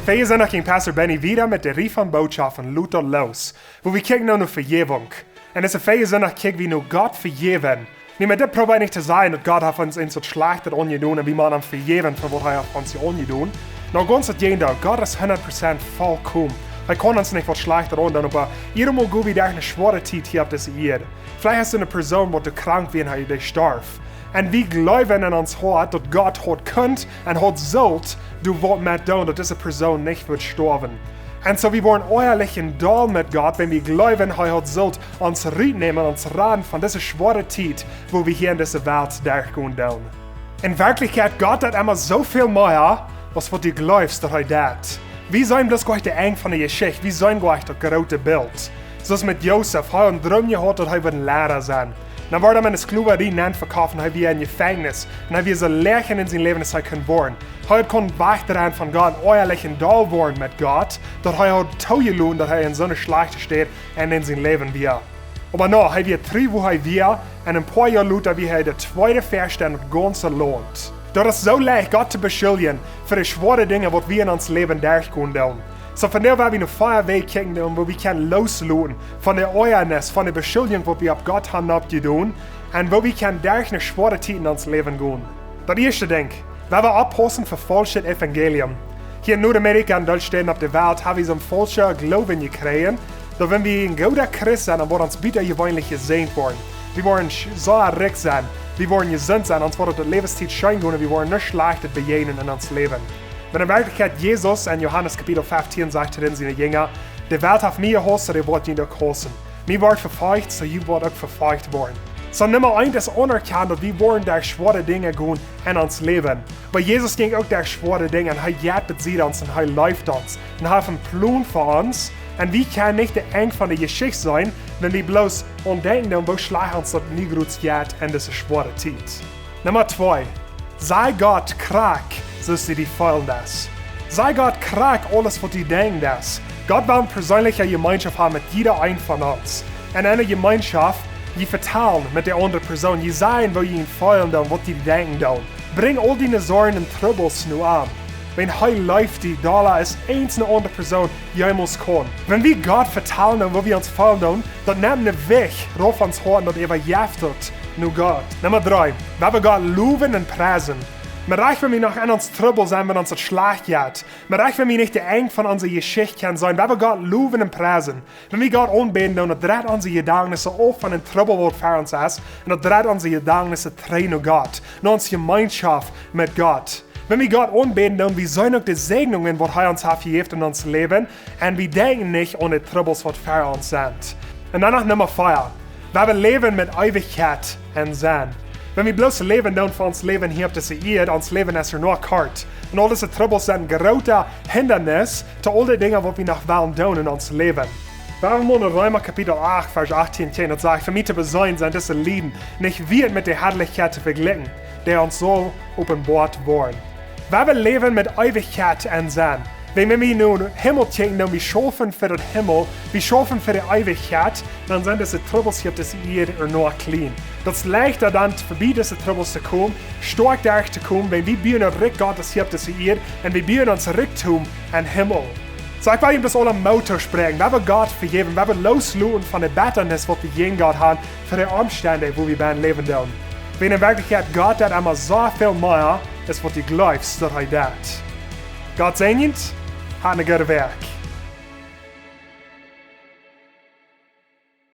Viele Sonntag ging Pastor Benny wieder mit der Riefen Botschaft von Luther los, wo wir kicken nur Vergebung. Und es ist viele Sonntag kicken, wie nur Gott vergeben. Nicht mehr das probiert nicht zu sein, dass Gott hat uns so schlecht angedun und wie man am vergeben für was er uns angedun. Nur ganz das Gegenteil, Gott ist 100% vollkommen. Er kann uns nicht was schlechter antun, aber jedem Mal gut wie der eine schwere Zeit hier auf dieser Erde. Vielleicht hast du eine Person, die krank wird und die starb. Und wir glauben in uns Hart, dass Gott hat könnt und hat sollt, du wollt mit tun, dass diese Person nicht wird sterben. Und so wir wollen ehrlich in Dahl mit Gott, wenn wir glauben, er hat sollt uns nehmen, uns ran von dieser schweren Zeit, wo wir hier in dieser Welt durchgehen dürfen. In Wirklichkeit, Gott hat immer so viel mehr, als was du glaubst, dass er das. Wie sollen das gleich der Eng von der Geschichte? Wie sollen gleich das große Bild? So ist mit Josef, er hat einen Traum gehabt, dass er ein Lehrer sein. Dann wurde er in der Sklaverei verkauft und er war in Gefängnis. Und er war so Lächeln in seinem Leben, dass er werden. Er konnte weiterhin von Gott ehrlich in Dahl werden mit Gott, dass er hat zugelohnt, dass er in so einer Schlechte steht und in seinem Leben war. Aber noch, er wird 3 Wochen war und ein paar Jahre später wie er der zweite Verstand ganz lohnt. Das ist so leicht, Gott zu beschuldigen für die schweren Dinge, die wir in uns Leben durchgehen dürfen. So von der werden wir noch vorher wegkicken, wo wir können loslassen von der Euernis, von der Beschuldigung, die wir auf Gott haben abgetan, und wo wir können durch eine schwere Zeit in uns Leben gehen. Das erste Ding, wenn wir abpassen für falsches Evangelium. Hier in Nordamerika und Deutschland auf der Welt haben wir so ein falscher Glauben gekriegt, dass wenn wir ein guter Christ sind, dann wird uns bitte gewöhnlich gesehen worden. Wir wollen so reich sein, wir wollen gesund sein, uns wird die Lebenszeit schön gehen und wir wollen nicht Schlechtes begegnen in uns Leben. Wenn in Wirklichkeit Jesus in Johannes Kapitel 15 sagt zu seinen Jüngern, die Welt hat mir gehasst, die wird ihn auch hassen. Mir wird verfolgt, so ihr wird auch verfolgt worden. So Nummer 1 ist anerkannt, dass wir wollen durch schwere Dinge gehen in uns Leben. Aber Jesus ging auch durch schwere Dinge und er jagt uns und er läuft uns. Und er hat einen Plan für uns. Und wir können nicht der Eng von der Geschichte sein, wenn wir bloß umdenken und wo schlecht uns das nie gut geht in diese schwere Zeit. Nummer 2. Sei Gott krank, so sie die feilen das. Sei Gott krank, alles was die denken das. Gott will eine persönliche Gemeinschaft haben mit jeder einen von uns. In einer Gemeinschaft, die verteilen mit der anderen Person, die sagen, wo ihnen feilen und was die denken. Bring all deine Sorgen und Troubles nur an. Wenn er läuft, die da ist eins eine andere Person, die muss kommen. Wenn wir Gott verteilen und wo wir uns feilen, dann nehmen wir weg, rauf uns hören, dass er jaftet, nur Gott. Nummer 3. Wenn wir Gott loben und preisen. Maar reich, wenn wir noch an uns Trouble sein, wenn uns das schlecht geht. Maar reich, wenn wir nicht der Eng von unserer Geschichte können sein, wenn wir Gott loben und preisen. Wenn wir Gott anbeten, dann dreht unsere Gedanken auf von den Trouble, was für uns ist, und dann dreht unsere Gedanken drehen nach Gott, nach unsere Gemeinschaft mit Gott. Wenn wir Gott anbeten, dann wir sollen auch die Segnungen, die er uns hat gegeben in unserem Leben, und wir denken nicht an die Troubles, was für uns sind. Und dann noch Nummer 4. Wenn wir leben mit Ewigkeit und Senn. Wenn wir bloß leben, dann für uns Leben hier auf dieser Erde, uns Leben ist nur kurz. Und all diese Troubles sind ein großer Hindernis zu all den Dingen, die wir noch wollen tun in unserem Leben. Wenn wir mal in Römer Kapitel 8, Vers 18 sehen, das sagt, für mich zu besäumen sind diese Lieden nicht wird mit der Herrlichkeit zu vergleichen, der uns so offenbart worden. Wenn wir leben mit Ewigkeit und Senn. Wenn wir nun Himmel denken, dann wir schaffen für den Himmel, wir schaffen für die Ewigkeit, dann sind diese Troubles hier auf dieser Erde nur klein. Das ist leichter dann, vorbei diese Troubles zu kommen, stark dadurch zu kommen, wenn wir bauen und Gottes hier auf dieser Erde und wir bauen uns Reichtum an Himmel. So ich will ihm das alle Motor sprechen, wenn wir Gott vergeben, wenn wir loslassen von der Bitternis, was wir gegen Gott haben, für die Umstände, wo wir beim Leben tun. Wenn in Wirklichkeit Gott hat immer so viel mehr, ist was du glaubst, dass er das. Gott segnet, hat eine gute Werk.